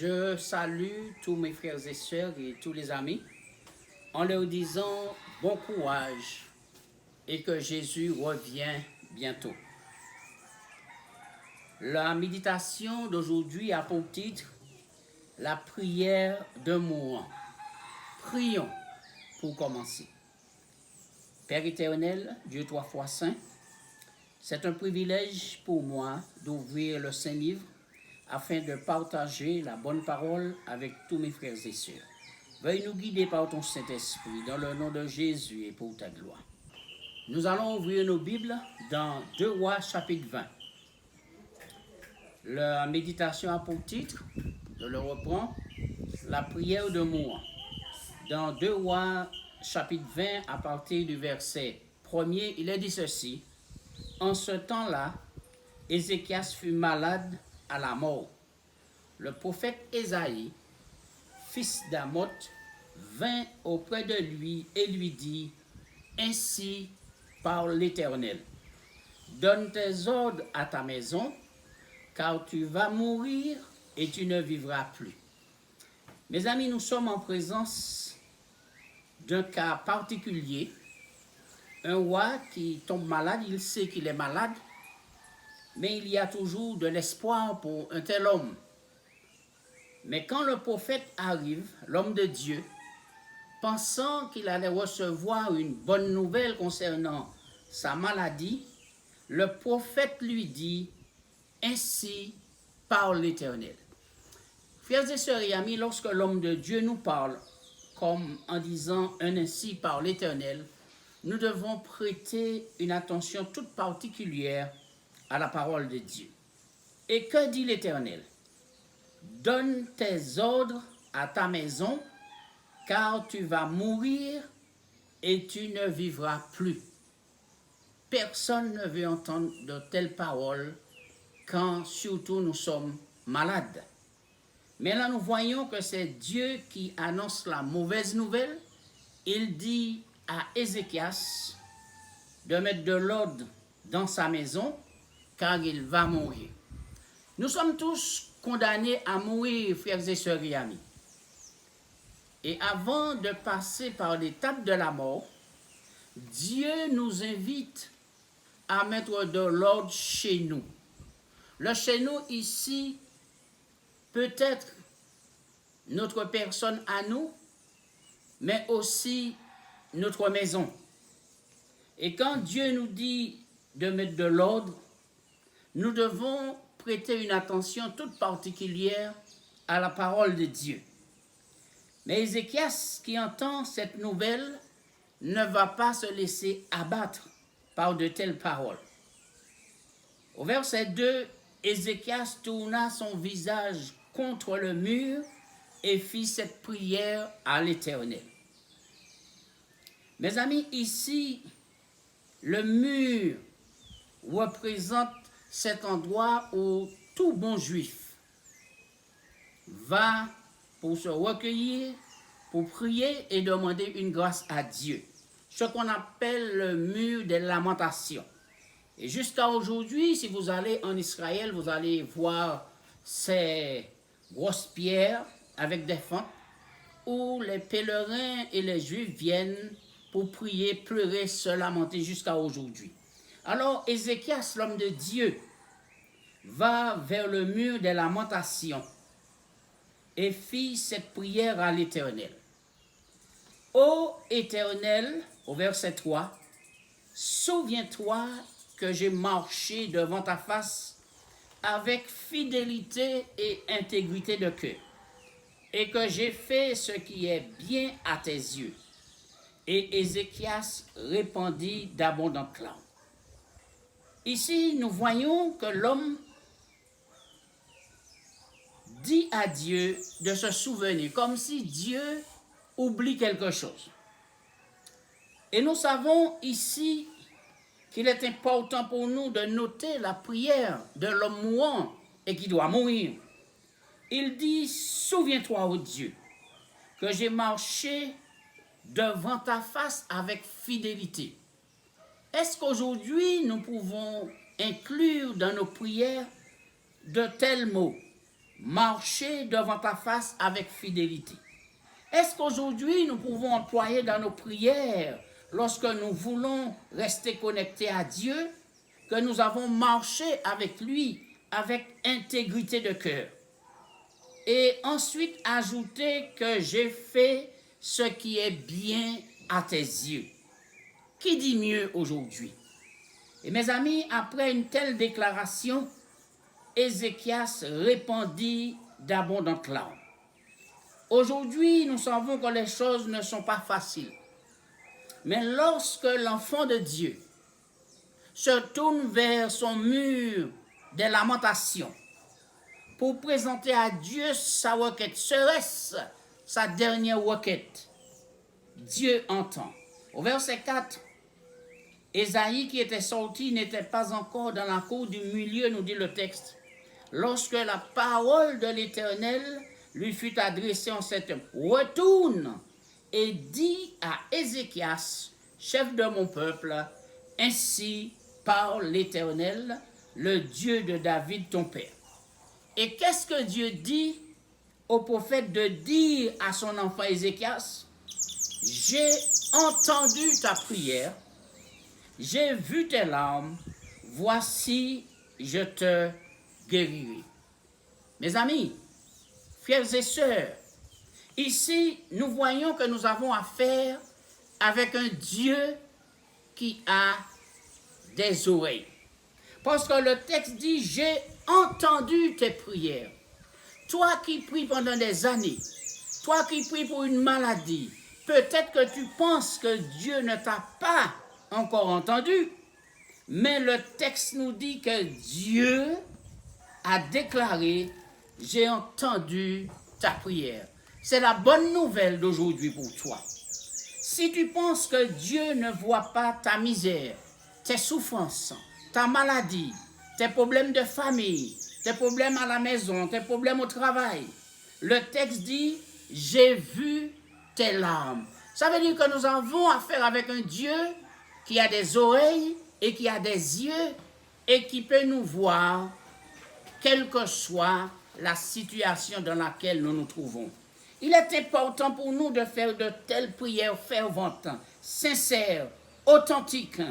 Je salue tous mes frères et sœurs et tous les amis en leur disant bon courage et que Jésus revient bientôt. La méditation d'aujourd'hui a pour titre la prière de mourant. Prions pour commencer. Père éternel, Dieu trois fois saint, c'est un privilège pour moi d'ouvrir le Saint-Livre afin de partager la bonne parole avec tous mes frères et sœurs. Veuille nous guider par ton Saint-Esprit dans le nom de Jésus et pour ta gloire. Nous allons ouvrir nos Bibles dans 2 Rois chapitre 20. La méditation a pour titre, je le reprends, la prière de mourant. Dans 2 Rois chapitre 20, à partir du verset 1er, il est dit ceci. En ce temps-là, Ézéchias fut malade à la mort. Le prophète Ésaïe, fils d'Amoth, vint auprès de lui et lui dit, « Ainsi parle l'Éternel, donne tes ordres à ta maison, car tu vas mourir et tu ne vivras plus. » Mes amis, nous sommes en présence d'un cas particulier, un roi qui tombe malade, il sait qu'il est malade, mais il y a toujours de l'espoir pour un tel homme. Mais quand le prophète arrive, l'homme de Dieu, pensant qu'il allait recevoir une bonne nouvelle concernant sa maladie, le prophète lui dit, « Ainsi parle l'Éternel. » Frères et sœurs et amis, lorsque l'homme de Dieu nous parle, comme en disant un ainsi par l'Éternel, nous devons prêter une attention toute particulière à la parole de Dieu. Et que dit l'Éternel? Donne tes ordres à ta maison, car tu vas mourir et tu ne vivras plus. Personne ne veut entendre de telles paroles quand surtout nous sommes malades. Mais là, nous voyons que c'est Dieu qui annonce la mauvaise nouvelle. Il dit à Ézéchias de mettre de l'ordre dans sa maison, car il va mourir. Nous sommes tous condamnés à mourir, frères et sœurs et amis. Et avant de passer par l'étape de la mort, Dieu nous invite à mettre de l'ordre chez nous. Le chez nous ici, peut-être notre personne à nous, mais aussi notre maison. Et quand Dieu nous dit de mettre de l'ordre, nous devons prêter une attention toute particulière à la parole de Dieu. Mais Ézéchias, qui entend cette nouvelle, ne va pas se laisser abattre par de telles paroles. Au verset 2, Ézéchias tourna son visage contre le mur et fit cette prière à l'Éternel. Mes amis, ici, le mur représente cet endroit où tout bon juif va pour se recueillir, pour prier et demander une grâce à Dieu. Ce qu'on appelle le mur des lamentations. Et jusqu'à aujourd'hui, si vous allez en Israël, vous allez voir ces grosses pierres avec des fentes où les pèlerins et les juifs viennent pour prier, pleurer, se lamenter jusqu'à aujourd'hui. Alors Ézéchias, l'homme de Dieu, va vers le mur des lamentations et fit cette prière à l'Éternel. Ô Éternel, au verset 3, souviens-toi que j'ai marché devant ta face avec fidélité et intégrité de cœur, et que j'ai fait ce qui est bien à tes yeux. Et Ézéchias répandit d'abondantes larmes. Ici, nous voyons que l'homme dit à Dieu de se souvenir, comme si Dieu oublie quelque chose. Et nous savons ici qu'il est important pour nous de noter la prière de l'homme mourant et qui doit mourir. Il dit, souviens-toi, ô Dieu, que j'ai marché devant ta face avec fidélité. Est-ce qu'aujourd'hui, nous pouvons inclure dans nos prières de tels mots? marcher devant ta face avec fidélité. Est-ce qu'aujourd'hui, nous pouvons employer dans nos prières, lorsque nous voulons rester connectés à Dieu, que nous avons marché avec lui, avec intégrité de cœur? Et ensuite, ajouter que j'ai fait ce qui est bien à tes yeux. Qui dit mieux aujourd'hui? Et mes amis, après une telle déclaration, Ézéchias répandit d'abondantes larmes. Aujourd'hui, nous savons que les choses ne sont pas faciles. Mais lorsque l'enfant de Dieu se tourne vers son mur des lamentations pour présenter à Dieu sa requête, serait-ce sa dernière requête, Dieu entend. Au verset 4, Ésaïe qui était sorti n'était pas encore dans la cour du milieu, nous dit le texte, lorsque la parole de l'Éternel lui fut adressée en ces termes. Retourne et dis à Ézéchias, chef de mon peuple, ainsi parle l'Éternel, le Dieu de David ton père. Et qu'est-ce que Dieu dit au prophète de dire à son enfant Ézéchias? J'ai entendu ta prière, j'ai vu tes larmes, voici, je te guérirai. Mes amis, frères et sœurs, ici, nous voyons que nous avons affaire avec un Dieu qui a des oreilles. Parce que le texte dit, j'ai entendu tes prières. Toi qui pries pendant des années, toi qui pries pour une maladie, peut-être que tu penses que Dieu ne t'a pas encore entendu, mais le texte nous dit que Dieu a déclaré, j'ai entendu ta prière. C'est la bonne nouvelle d'aujourd'hui pour toi. Si tu penses que Dieu ne voit pas ta misère, tes souffrances, ta maladie, tes problèmes de famille, tes problèmes à la maison, tes problèmes au travail, le texte dit, j'ai vu tes larmes. Ça veut dire que nous avons affaire avec un Dieu qui a des oreilles et qui a des yeux et qui peut nous voir, quelle que soit la situation dans laquelle nous nous trouvons. Il est important pour nous de faire de telles prières ferventes, sincères, authentiques.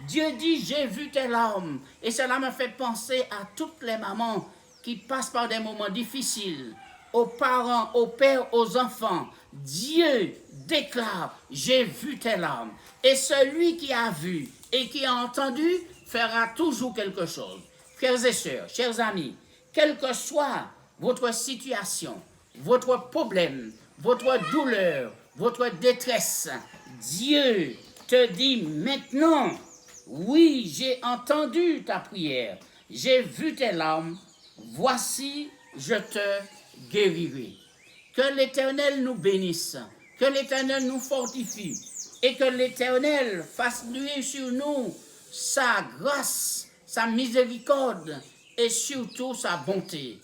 Dieu dit, j'ai vu tes larmes. Et cela me fait penser à toutes les mamans qui passent par des moments difficiles, aux parents, aux pères, aux enfants. Dieu déclare, j'ai vu tes larmes. Et celui qui a vu et qui a entendu fera toujours quelque chose. Frères et sœurs, chers amis, quelle que soit votre situation, votre problème, votre douleur, votre détresse, Dieu te dit maintenant, oui, j'ai entendu ta prière, j'ai vu tes larmes, voici, je te guérirai. Que l'Éternel nous bénisse, que l'Éternel nous fortifie et que l'Éternel fasse luire sur nous sa grâce, sa miséricorde et surtout sa bonté.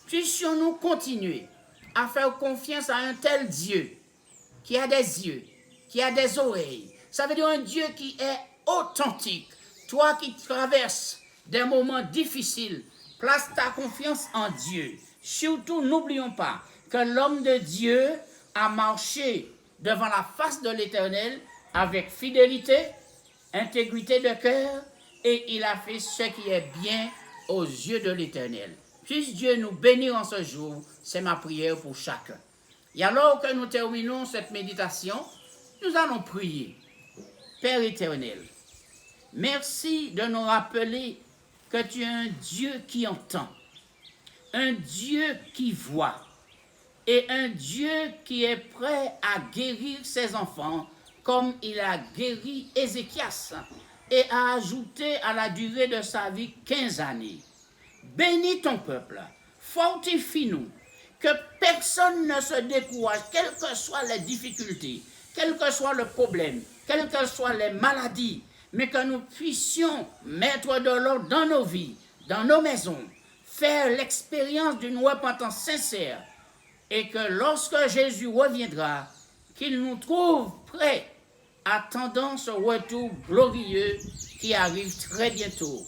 Puissions-nous continuer à faire confiance à un tel Dieu qui a des yeux, qui a des oreilles. Ça veut dire un Dieu qui est authentique. Toi qui traverses des moments difficiles, place ta confiance en Dieu. Surtout, n'oublions pas que l'homme de Dieu a marché devant la face de l'Éternel avec fidélité, intégrité de cœur, et il a fait ce qui est bien aux yeux de l'Éternel. Puisse Dieu nous bénir en ce jour, c'est ma prière pour chacun. Et alors que nous terminons cette méditation, nous allons prier. Père éternel, merci de nous rappeler que tu es un Dieu qui entend, un Dieu qui voit, et un Dieu qui est prêt à guérir ses enfants comme il a guéri Ézéchias et a ajouté à la durée de sa vie 15 années. Bénis ton peuple, fortifie-nous, que personne ne se décourage, quelles que soient les difficultés, quel que soit le problème, quelles que soient les maladies, mais que nous puissions mettre de l'ordre dans nos vies, dans nos maisons, faire l'expérience d'une repentance sincère, et que lorsque Jésus reviendra, qu'il nous trouve prêts, attendant ce retour glorieux qui arrive très bientôt.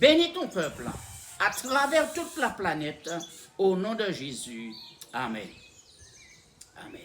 Bénis ton peuple à travers toute la planète, Au nom de Jésus. Amen. Amen.